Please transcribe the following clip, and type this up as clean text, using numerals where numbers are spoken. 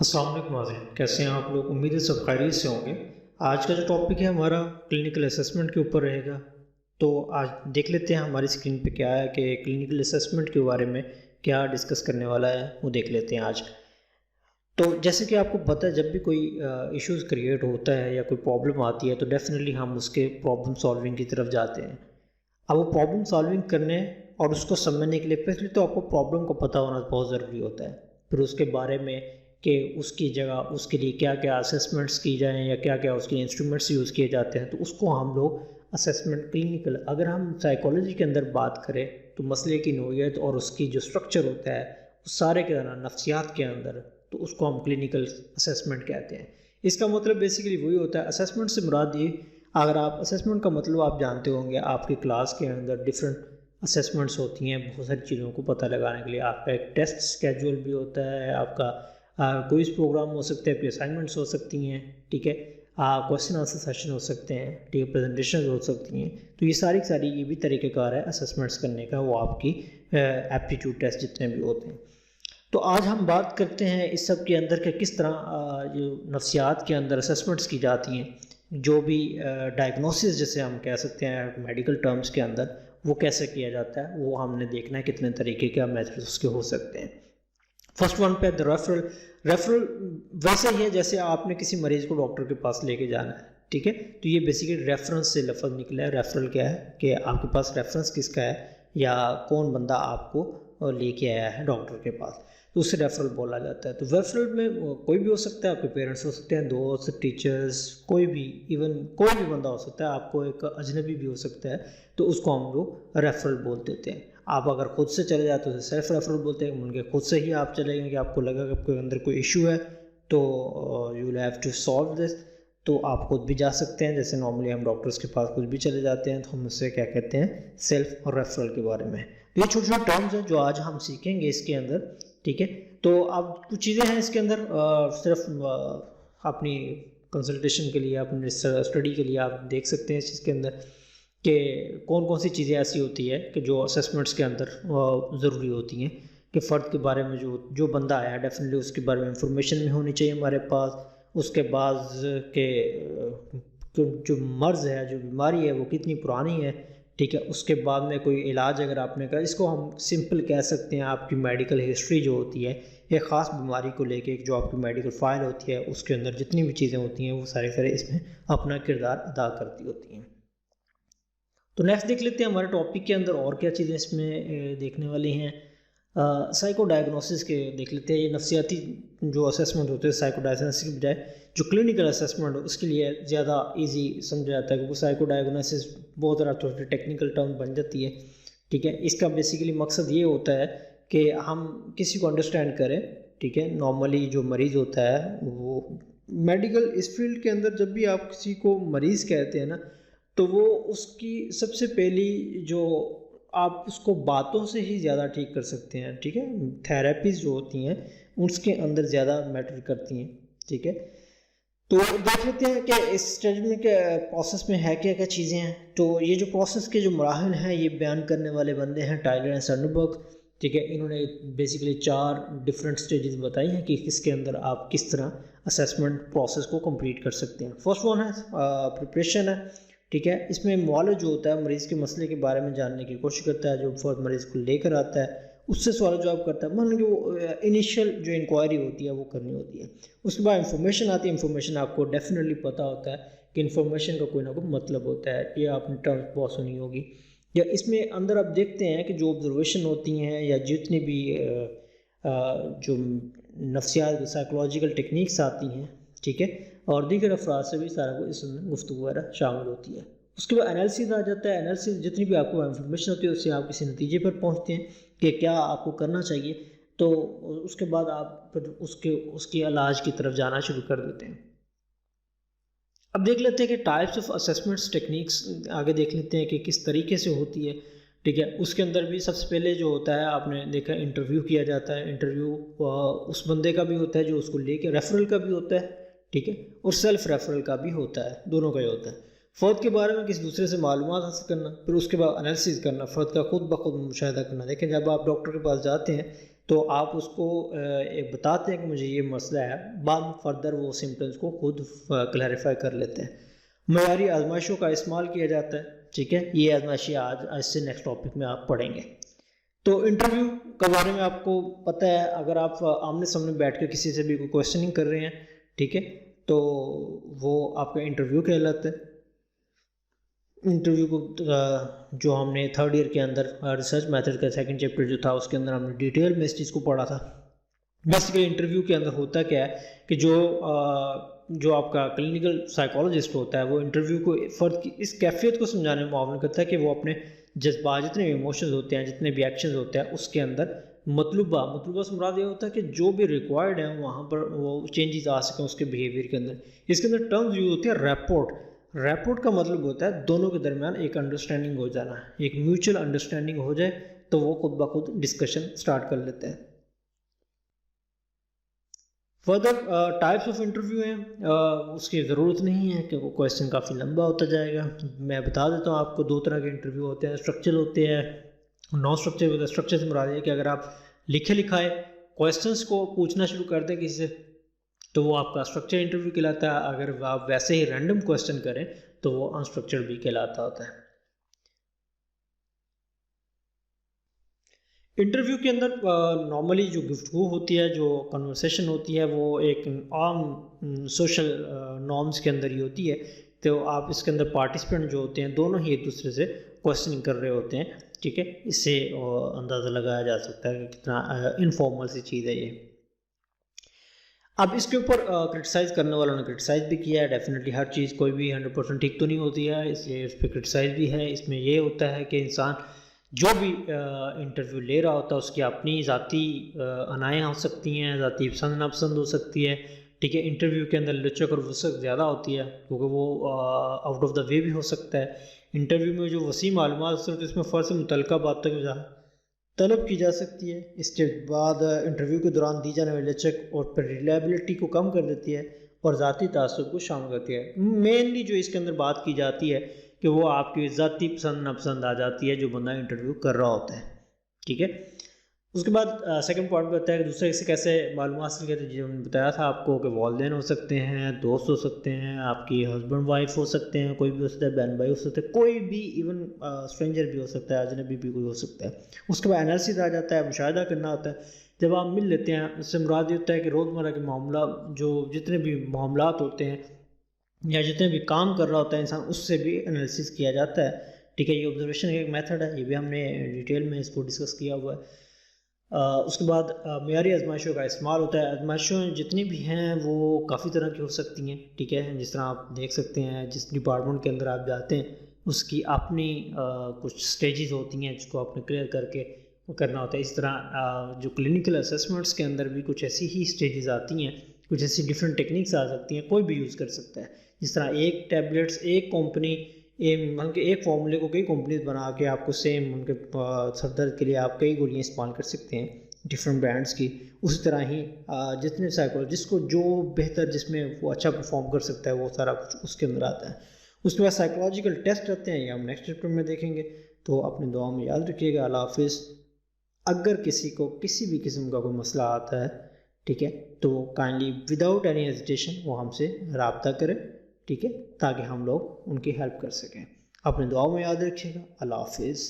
السلام علیکم ناظرین، کیسے ہیں آپ لوگ؟ امید ہے سب خیریت سے ہوں گے۔ آج کا جو ٹاپک ہے ہمارا کلینکل اسیسمنٹ کے اوپر رہے گا۔ تو آج دیکھ لیتے ہیں ہماری اسکرین پہ کیا ہے کہ کلینکل اسیسمنٹ کے بارے میں کیا ڈسکس کرنے والا ہے، وہ دیکھ لیتے ہیں آج۔ تو جیسے کہ آپ کو پتہ ہے، جب بھی کوئی ایشوز کریٹ ہوتا ہے یا کوئی پرابلم آتی ہے تو ڈیفینیٹلی ہم اس کے پرابلم سالونگ کی طرف جاتے ہیں۔ اب وہ پرابلم سالونگ کرنے اور اس کو سمجھنے کے لیے پہلے تو آپ کو پرابلم کو پتہ ہونا بہت ضروری ہوتا ہے، پھر اس کے بارے میں کہ اس کی جگہ اس کے لیے کیا کیا اسیسمنٹس کی جائیں یا کیا کیا اس کے انسٹرومنٹس یوز کیے جاتے ہیں، تو اس کو ہم لوگ اسیسمنٹ کلینکل۔ اگر ہم سائیکالوجی کے اندر بات کریں تو مسئلے کی نوعیت اور اس کی جو اسٹرکچر ہوتا ہے اس سارے کے اندر نفسیات کے اندر، تو اس کو ہم کلینکل اسیسمنٹ کہتے ہیں۔ اس کا مطلب بیسیکلی وہی ہوتا ہے۔ اسیسمنٹ سے مراد یہ، اگر آپ اسیسمنٹ کا مطلب آپ جانتے ہوں گے، آپ کی کلاس کے اندر ڈفرینٹ اسیسمنٹس ہوتی ہیں بہت ساری چیزوں کو پتہ لگانے کے لیے۔ آپ کا ایک ٹیسٹ اسکیجول بھی ہوتا ہے، آپ کا کوئز پروگرام ہو سکتے ہیں، اسائنمنٹس ہو سکتی ہیں، ٹھیک ہے، کویسچن آنسر سیشن ہو سکتے ہیں، ٹھیک ہے، پریزنٹیشنز ہو سکتی ہیں۔ تو یہ ساری یہ بھی طریقہ کار ہے اسیسمنٹس کرنے کا، وہ آپ کی ایپٹیٹیوڈ ٹیسٹ جتنے بھی ہوتے ہیں۔ تو آج ہم بات کرتے ہیں اس سب کے اندر کہ کس طرح جو نفسیات کے اندر اسیسمنٹس کی جاتی ہیں، جو بھی ڈائگنوسس جسے ہم کہہ سکتے ہیں میڈیکل ٹرمز کے اندر، وہ کیسے کیا جاتا ہے، وہ ہم نے دیکھنا ہے کتنے طریقے کے میتھڈز اس کے ہو سکتے ہیں۔ فرسٹ ون پہ ریفرل ویسے ہی ہے جیسے آپ نے کسی مریض کو ڈاکٹر کے پاس لے کے جانا ہے، ٹھیک ہے، تو یہ بیسیکلی ریفرنس سے لفظ نکلا ہے۔ ریفرل کیا ہے کہ آپ کے پاس ریفرنس کس کا ہے، یا کون بندہ آپ کو لے کے آیا ہے ڈاکٹر کے پاس، تو اسے ریفرل بولا جاتا ہے۔ تو ریفرل میں کوئی بھی ہو سکتا ہے، آپ کے پیرنٹس ہو سکتے ہیں، دوست، ٹیچرز، کوئی بھی، ایون کوئی بھی بندہ ہو سکتا ہے، آپ کو ایک اجنبی بھی ہو سکتا ہے، تو اس کو ہم لوگ ریفرل بول دیتے ہیں۔ آپ اگر خود سے چلے جاتے تو سیلف ریفرل بولتے ہیں، ان کے خود سے ہی آپ چلے گئے کہ آپ کو لگا کہ آپ کے اندر کوئی ایشو ہے تو you will have to solve this, تو آپ خود بھی جا سکتے ہیں۔ جیسے نارملی ہم ڈاکٹرس کے پاس خود بھی چلے جاتے ہیں، تو ہم اس سے کیا کہتے ہیں، سیلف اور ریفرل کے بارے میں۔ یہ چھوٹے چھوٹے ٹرمز ہیں جو آج ہم سیکھیں گے اس کے اندر، ٹھیک ہے۔ تو اب کچھ چیزیں ہیں اس کے اندر، صرف اپنی کنسلٹیشن کے لیے، اپنے اسٹڈی کے لیے آپ دیکھ سکتے ہیں اس چیز کے اندر کہ کون سی چیزیں ایسی ہوتی ہے کہ جو اسیسمنٹس کے اندر ضروری ہوتی ہیں، کہ فرد کے بارے میں جو بندہ آیا ہے ڈیفینیٹلی اس کے بارے میں انفارمیشن بھی ہونی چاہیے ہمارے پاس۔ اس کے بعد کہ جو مرض ہے، جو بیماری ہے وہ کتنی پرانی ہے، ٹھیک ہے۔ اس کے بعد میں کوئی علاج اگر آپ نے کہا، اس کو ہم سمپل کہہ سکتے ہیں، آپ کی میڈیکل ہسٹری جو ہوتی ہے ایک خاص بیماری کو لے کے، جو آپ کی میڈیکل فائل ہوتی ہے اس کے اندر جتنی بھی چیزیں ہوتی ہیں وہ سارے اس میں اپنا کردار ادا کرتی ہوتی ہیں۔ تو نیکسٹ دیکھ لیتے ہیں ہمارے ٹاپک کے اندر اور کیا چیزیں اس میں دیکھنے والی ہیں۔ سائیکو ڈائگنوسس کے دیکھ لیتے ہیں۔ یہ نفسیاتی جو اسیسمنٹ ہوتے ہیں سائیکو ڈائگنوسس کی بجائے جو کلینکل اسیسمنٹ اس کے لیے زیادہ ایزی سمجھا جاتا ہے، کیونکہ سائیکو ڈائگنوسس بہت زیادہ تھوڑی ٹیکنیکل ٹرم بن جاتی ہے، ٹھیک ہے۔ اس کا بیسیکلی مقصد یہ ہوتا ہے کہ ہم کسی کو انڈرسٹینڈ کریں، ٹھیک ہے۔ نارملی جو مریض ہوتا ہے وہ میڈیکل اس فیلڈ کے اندر جب بھی آپ کسی کو مریض کہتے ہیں نا، تو وہ اس کی سب سے پہلی جو آپ اس کو باتوں سے ہی زیادہ ٹھیک کر سکتے ہیں، ٹھیک ہے۔ تھیراپیز جو ہوتی ہیں اس کے اندر زیادہ میٹر کرتی ہیں، ٹھیک ہے۔ تو دیکھ لیتے ہیں کہ اس اسٹیج کے پروسیس میں ہے کیا کیا چیزیں ہیں۔ تو یہ جو پروسیس کے جو مراحل ہیں یہ بیان کرنے والے بندے ہیں ٹائلر اینڈ سنڈربرگ، ٹھیک ہے۔ انہوں نے بیسیکلی 4 ڈفرینٹ اسٹیجز بتائی ہیں کہ کس کے اندر آپ کس طرح اسیسمنٹ پروسیس کو کمپلیٹ کر سکتے ہیں۔ فرسٹ ون ہے پریپریشن ہے، ٹھیک ہے۔ اس میں معالج جو ہوتا ہے مریض کے مسئلے کے بارے میں جاننے کی کوشش کرتا ہے، جو فرد مریض کو لے کر آتا ہے اس سے سوال جواب کرتا ہے، مان لیں کہ وہ انیشیل جو انکوائری ہوتی ہے وہ کرنی ہوتی ہے۔ اس کے بعد انفارمیشن آتی ہے۔ انفارمیشن آپ کو ڈیفینیٹلی پتہ ہوتا ہے کہ انفارمیشن کا کوئی نہ کوئی مطلب ہوتا ہے، یہ آپ نے ٹرمز بہت سنی ہوگی۔ یا اس میں اندر آپ دیکھتے ہیں کہ جو آبزرویشن ہوتی ہیں یا جتنی بھی جو نفسیات سائیکولوجیکل ٹیکنیکس آتی ہیں، ٹھیک ہے، اور دیگر افراد سے بھی سارا کو اس میں گفتگو وغیرہ شامل ہوتی ہے۔ اس کے بعد انالیسس آ جاتا ہے۔ انالیسس جتنی بھی آپ کو انفارمیشن ہوتی ہے اس سے آپ کسی نتیجے پر پہنچتے ہیں کہ کیا آپ کو کرنا چاہیے، تو اس کے بعد آپ پھر اس کے علاج کی طرف جانا شروع کر دیتے ہیں۔ اب دیکھ لیتے ہیں کہ ٹائپس آف اسیسمنٹس ٹیکنیکس آگے دیکھ لیتے ہیں کہ کس طریقے سے ہوتی ہے، ٹھیک ہے۔ اس کے اندر بھی سب سے پہلے جو ہوتا ہے آپ نے دیکھا انٹرویو کیا جاتا ہے۔ انٹرویو اس بندے کا بھی ہوتا ہے جو اس کو لے کے، ریفرل کا بھی ہوتا ہے، ٹھیک ہے، اور سیلف ریفرل کا بھی ہوتا ہے، دونوں کا ہی ہوتا ہے۔ فرد کے بارے میں کسی دوسرے سے معلومات حاصل کرنا، پھر اس کے بعد انالیسس کرنا، فرد کا خود بخود مشاہدہ کرنا۔ دیکھیں جب آپ ڈاکٹر کے پاس جاتے ہیں تو آپ اس کو بتاتے ہیں کہ مجھے یہ مسئلہ ہے، بعد میں فردر وہ سمپٹمس کو خود کلیریفائی کر لیتے ہیں۔ معیاری آزمائشوں کا استعمال کیا جاتا ہے، ٹھیک ہے، یہ آزمائشیں آج سے نیکسٹ ٹاپک میں آپ پڑھیں گے۔ تو انٹرویو کے بارے میں آپ کو پتہ ہے، اگر آپ آمنے سامنے بیٹھ کے کسی سے بھی کوئی کویشچننگ کر رہے ہیں، ٹھیک ہے، تو وہ آپ کا انٹرویو کہلاتا ہے۔ انٹرویو کو جو ہم نے تھرڈ ایئر کے اندر ریسرچ میتھڈ کا سیکنڈ چیپٹر جو تھا اس کے اندر ہم نے ڈیٹیل میں اس چیز کو پڑھا تھا۔ بیسیکلی انٹرویو کے اندر ہوتا کیا ہے کہ جو آپ کا کلینکل سائیکالوجسٹ ہوتا ہے وہ انٹرویو کو فرد کی اس کیفیت کو سمجھانے میں معاون کرتا ہے کہ وہ اپنے جذبات، جتنے بھی ایموشنز ہوتے ہیں، جتنے بھی ایکشنز ہوتے ہیں، اس کے اندر مطلوبہ سے مراد یہ ہوتا ہے کہ جو بھی ریکوائرڈ ہیں وہاں پر وہ چینجز آ سکیں اس کے بیہیویئر کے اندر۔ اس کے اندر ٹرمز یوز ہوتی ہے ریپورٹ کا مطلب ہوتا ہے دونوں کے درمیان ایک انڈرسٹینڈنگ ہو جانا، ایک میوچل انڈرسٹینڈنگ ہو جائے تو وہ خود بخود ڈسکشن سٹارٹ کر لیتے ہیں۔ فردر ٹائپس آف انٹرویو ہیں، اس کی ضرورت نہیں ہے کہ وہ کویشچن کافی لمبا ہوتا جائے گا۔ میں بتا دیتا ہوں آپ کو، دو طرح کے انٹرویو ہوتے ہیں، اسٹرکچر ہوتے ہیں، نان اسٹرکچر ہوتا ہے۔ اسٹرکچر سے مراد ہے کہ اگر آپ لکھے لکھائے کویشچنس کو پوچھنا شروع کر دیں کسی سے تو وہ آپ کا اسٹرکچر انٹرویو کہلاتا ہے، اگر آپ ویسے ہی رینڈم کویشچن کریں تو وہ انسٹرکچر بھی کہلاتا ہوتا ہے۔ انٹرویو کے اندر نارملی جو گفتگو ہوتی ہے، جو کنورسیشن ہوتی ہے، وہ ایک عام سوشل نارمز کے اندر ہی ہوتی ہے۔ تو آپ اس کے اندر پارٹیسپینٹ جو ہوتے ہیں دونوں ہی ایک دوسرے سے کویشچننگ کر رہے ہوتے ہیں، ٹھیک ہے۔ اس سے اندازہ لگایا جا سکتا ہے کہ کتنا انفارمل سی چیز ہے یہ۔ اب اس کے اوپر کرٹیسائز کرنے والوں نے کرٹیسائز بھی کیا ہے، ڈیفینیٹلی ہر چیز کوئی بھی 100% ٹھیک تو نہیں ہوتی ہے، اس لیے اس پہ کرٹیسائز بھی ہے۔ اس میں یہ ہوتا ہے کہ انسان جو بھی انٹرویو لے رہا ہوتا ہے اس کی اپنی ذاتی عنایاں ہو سکتی ہیں، ذاتی پسند ناپسند ہو سکتی ہے، ٹھیک ہے۔ انٹرویو کے اندر لچک اور وسعت زیادہ ہوتی ہے کیونکہ وہ آؤٹ آف دا وے بھی ہو سکتا ہے۔ انٹرویو میں جو وسیع معلومات ہوتی ہے اس میں فرد سے متعلقہ باتوں کی وضاحت طلب کی جا سکتی ہے۔ اس کے بعد انٹرویو کے دوران دی جانے والی لچک اور ریلائبلٹی کو کم کر دیتی ہے اور ذاتی تعصب کو شامل کرتی ہے۔ مینلی جو اس کے اندر بات کی جاتی ہے کہ وہ آپ کی ذاتی پسند ناپسند آ جاتی ہے جو بندہ انٹرویو کر رہا ہوتا ہے، ٹھیک ہے۔ اس کے بعد سیکنڈ پوائنٹ میں بتایا کہ دوسرے سے کیسے معلومات حاصل کرتے ہیں۔ جو ہم نے بتایا تھا آپ کو کہ والدین ہو سکتے ہیں، دوست ہو سکتے ہیں، آپ کی ہسبینڈ وائف ہو سکتے ہیں، کوئی بھی ہو سکتا ہے، بہن بھائی ہو سکتے ہیں، کوئی بھی، ایون اسٹرینجر بھی ہو سکتا ہے، اجنبی بھی کوئی ہو سکتا ہے۔ اس کے بعد انالیسس آ جاتا ہے، مشاہدہ کرنا ہوتا ہے۔ جب آپ مل لیتے ہیں اس سے مراد یہ ہوتا ہے کہ روزمرہ کے معاملہ جو جتنے بھی معاملات ہوتے ہیں یا جتنے بھی کام کر رہا ہوتا ہے انسان، اس سے بھی انالیسس کیا جاتا ہے، ٹھیک ہے۔ یہ آبزرویشن ایک میتھڈ ہے، یہ بھی ہم نے ڈیٹیل میں اس کو ڈسکس کیا ہوا ہے۔ اس کے بعد معیاری آزمائشوں کا استعمال ہوتا ہے۔ آزمائشوں جتنی بھی ہیں وہ کافی طرح کی ہو سکتی ہیں، ٹھیک ہے۔ جس طرح آپ دیکھ سکتے ہیں جس ڈپارٹمنٹ کے اندر آپ جاتے ہیں اس کی اپنی کچھ سٹیجز ہوتی ہیں جس کو آپ نے کلیئر کر کے کرنا ہوتا ہے۔ اس طرح جو کلینکل اسسمنٹس کے اندر بھی کچھ ایسی ہی سٹیجز آتی ہیں، کچھ ایسی ڈفرینٹ ٹیکنیکس آ سکتی ہیں، کوئی بھی یوز کر سکتا ہے۔ جس طرح ایک ٹیبلیٹس ایک کمپنی ایک فارمولے کو کئی کمپنیز بنا کے آپ کو سیم ان کے سر درد کے لیے آپ کئی گولیاں استعمال کر سکتے ہیں ڈفرینٹ برانڈس کی۔ اسی طرح ہی جتنے سائیکولوجسٹ کو جو بہتر جس میں وہ اچھا پرفارم کر سکتا ہے وہ سارا کچھ اس کے اندر آتا ہے۔ اس کے بعد سائیکولوجیکل ٹیسٹ رہتے ہیں، یہ ہم نیکسٹ چیپٹر میں دیکھیں گے۔ تو اپنی دعا میں یاد رکھیے گا۔ اللہ حافظ۔ اگر کسی کو کسی بھی قسم کا کوئی مسئلہ آتا ہے، ٹھیک ہے، تو کائنڈلی وداؤٹ اینی ہیزیٹیشن وہ ہم سے رابطہ کرے، ٹھیک ہے، تاکہ ہم لوگ ان کی ہیلپ کر سکیں۔ اپنے دعاؤں میں یاد رکھیے گا۔ اللہ حافظ۔